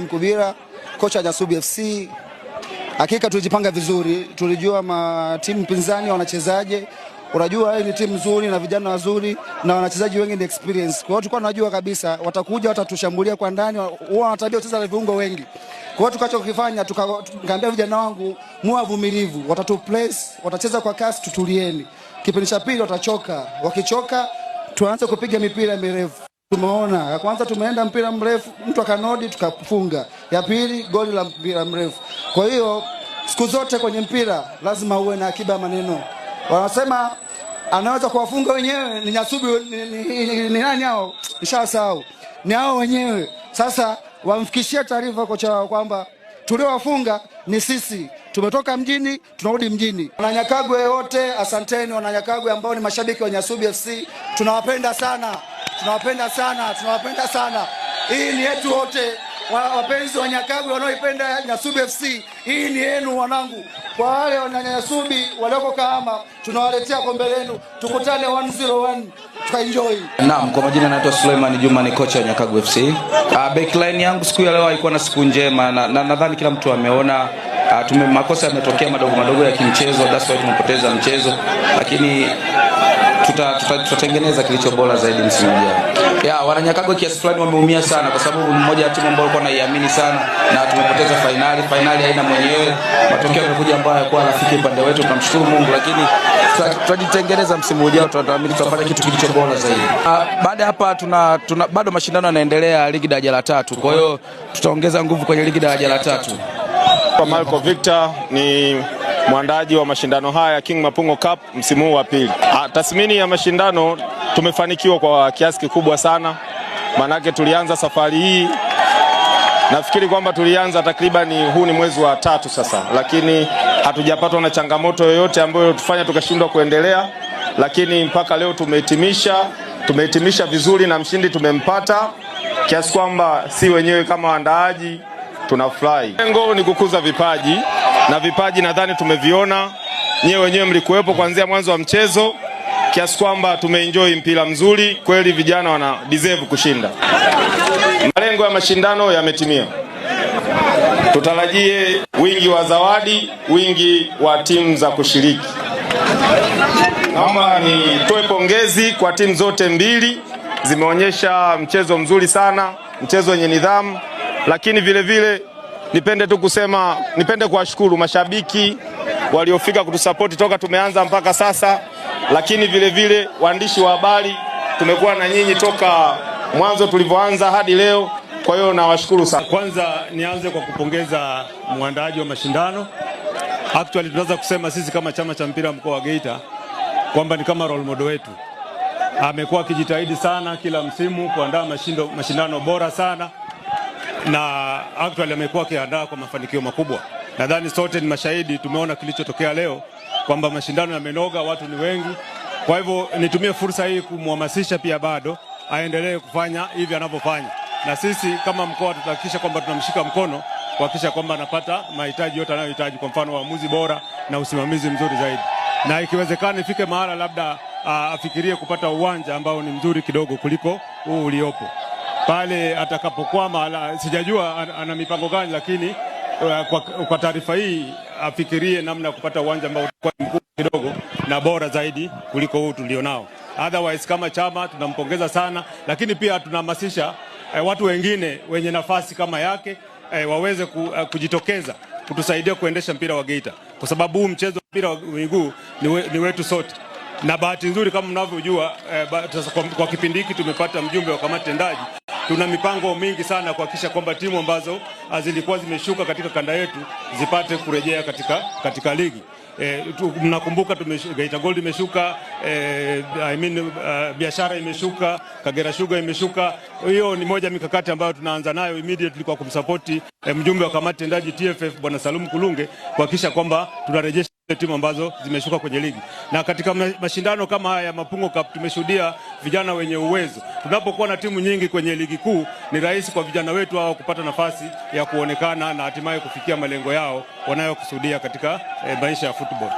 Nkubira, kocha Nyasubi FC. Hakika tulijipanga vizuri, tulijua timu pinzani wanachezaje. Unajua hii ni timu nzuri na vijana wazuri na wanachezaji wengi ni experience. Kwa hiyo tulikuwa tunajua kabisa watakuja watatushambulia kwa ndani, huwa wanatabia kucheza na viungo wengi. Kwa hiyo tukachokifanya tukaambia vijana wangu muwe wavumilivu, watatu place, watacheza kwa kasi, tutulieni. Kipindi cha pili watachoka, wakichoka tuanze kupiga mipira mirefu. Tumeona ya kwanza tumeenda mpira mrefu, mtu akanodi tukafunga. Ya pili goli la mpira mrefu. Kwa hiyo siku zote kwenye mpira lazima uwe na akiba ya maneno. Wanasema anaweza kuwafunga wenyewe, ni Nyasubi ni nani hao? Nishasahau. Ni hao wenyewe. Sasa wamfikishie taarifa kocha wao kwamba tuliowafunga ni sisi. Tumetoka mjini, tunarudi mjini. Wananyakagwe wote, asanteni Wananyakagwe ambao ni mashabiki wa Nyasubi FC. Tunawapenda sana. Tunawapenda sana, tunawapenda sana. Hii ni yetu wote. Wapenzi wa Nyakagwe wanaoipenda Nyasubi FC, hii ni yenu wanangu. Kwa wale wana Nyasubi walioko Kahama, tunawaletea kombe lenu. Tukutane 101, tukaenjoy. Naam, kwa majina naitwa Suleiman Juma, ni kocha wa Nyakagwe FC. Backline yangu siku ya leo haikuwa na siku njema na nadhani kila mtu ameona makosa yametokea madogo ya kimchezo, that's why tumepoteza mchezo, lakini tutatengeneza kilicho bora zaidi msimu ujao. Wananyakagwe kiasi fulani wameumia sana kwa sababu mmoja ya timu ambayo walikuwa naiamini sana na tumepoteza finali haina mwenyewe. Matokeo yamekuja ambayo hayakuwa rafiki upande wetu, tunamshukuru Mungu, lakini tutajitengeneza msimu ujao, tutaamini tutafanya kitu kilicho bora zaidi. Baada hapa bado mashindano yanaendelea ligi daraja la 3. Kwa hiyo tutaongeza nguvu kwenye ligi daraja la 3. Kwa Marco Victor ni mwandaji wa mashindano haya King Mapungo Cup msimu huu wa pili. Tathmini ya mashindano, tumefanikiwa kwa kiasi kikubwa sana. Manake tulianza safari hii, nafikiri kwamba tulianza takriban huu ni mwezi wa 3 sasa, lakini hatujapatwa na changamoto yoyote ambayo tufanya tukashindwa kuendelea, lakini mpaka leo tumehitimisha vizuri na mshindi tumempata, kiasi kwamba si wenyewe kama waandaaji tunafurahi. Lengo ni kukuza vipaji, na vipaji nadhani tumeviona, nyewe wenyewe mlikuwepo kuanzia mwanzo wa mchezo, kiasi kwamba tumeenjoy mpira mzuri kweli, vijana wana deserve kushinda. Malengo ya mashindano yametimia. Tutarajie wingi wa zawadi, wingi wa timu za kushiriki. Naomba nitoe pongezi kwa timu zote mbili, zimeonyesha mchezo mzuri sana, mchezo wenye nidhamu, lakini vile vile nipende kuwashukuru mashabiki waliofika kutusapoti toka tumeanza mpaka sasa, lakini vile vile waandishi wa habari, tumekuwa na nyinyi toka mwanzo tulivyoanza hadi leo. Kwa hiyo nawashukuru sana. Kwanza nianze kwa kupongeza muandaaji wa mashindano. Actually tunaweza kusema sisi kama chama cha mpira mkoa wa Geita kwamba ni kama role model wetu. Amekuwa akijitahidi sana kila msimu kuandaa mashindano bora sana, na actually amekuwa akiandaa kwa mafanikio makubwa. Nadhani sote ni mashahidi, tumeona kilichotokea leo kwamba mashindano yamenoga, watu ni wengi. Kwa hivyo nitumie fursa hii kumhamasisha pia bado aendelee kufanya hivi anavyofanya, na sisi kama mkoa tutahakikisha kwamba tunamshika mkono kuhakikisha kwamba anapata mahitaji yote anayohitaji, kwa mfano waamuzi bora na usimamizi mzuri zaidi, na ikiwezekana ifike mahala labda afikirie kupata uwanja ambao ni mzuri kidogo kuliko huu uliopo pale atakapokwama. Sijajua ana mipango gani, lakini kwa taarifa hii afikirie namna ya kupata uwanja ambao utakuwa mkubwa kidogo na bora zaidi kuliko huu tulionao. Otherwise kama chama tunampongeza sana, lakini pia tunahamasisha watu wengine wenye nafasi kama yake waweze kujitokeza kutusaidia kuendesha mpira wa Geita, kwa sababu huu mchezo wa mpira wa miguu ni wetu sote. Na bahati nzuri kama mnavyojua kwa kipindi hiki tumepata mjumbe wa kamati tendaji. Tuna mipango mingi sana kuhakikisha kwamba timu ambazo zilikuwa zimeshuka katika kanda yetu zipate kurejea katika ligi. Mnakumbuka Geita Gold imeshuka, Biashara imeshuka, Kagera Sugar imeshuka. Hiyo ni moja mikakati ambayo tunaanza nayo immediately kwa kumsupporti mjumbe wa kamati tendaji TFF Bwana Salum Kulunge kuhakikisha kwamba tunarejesha timu ambazo zimeshuka kwenye ligi. Na katika mashindano kama haya ya Mapungo Cup tumeshuhudia vijana wenye uwezo. Tunapokuwa na timu nyingi kwenye ligi kuu, ni rahisi kwa vijana wetu hao kupata nafasi ya kuonekana na hatimaye kufikia malengo yao wanayokusudia katika maisha ya football.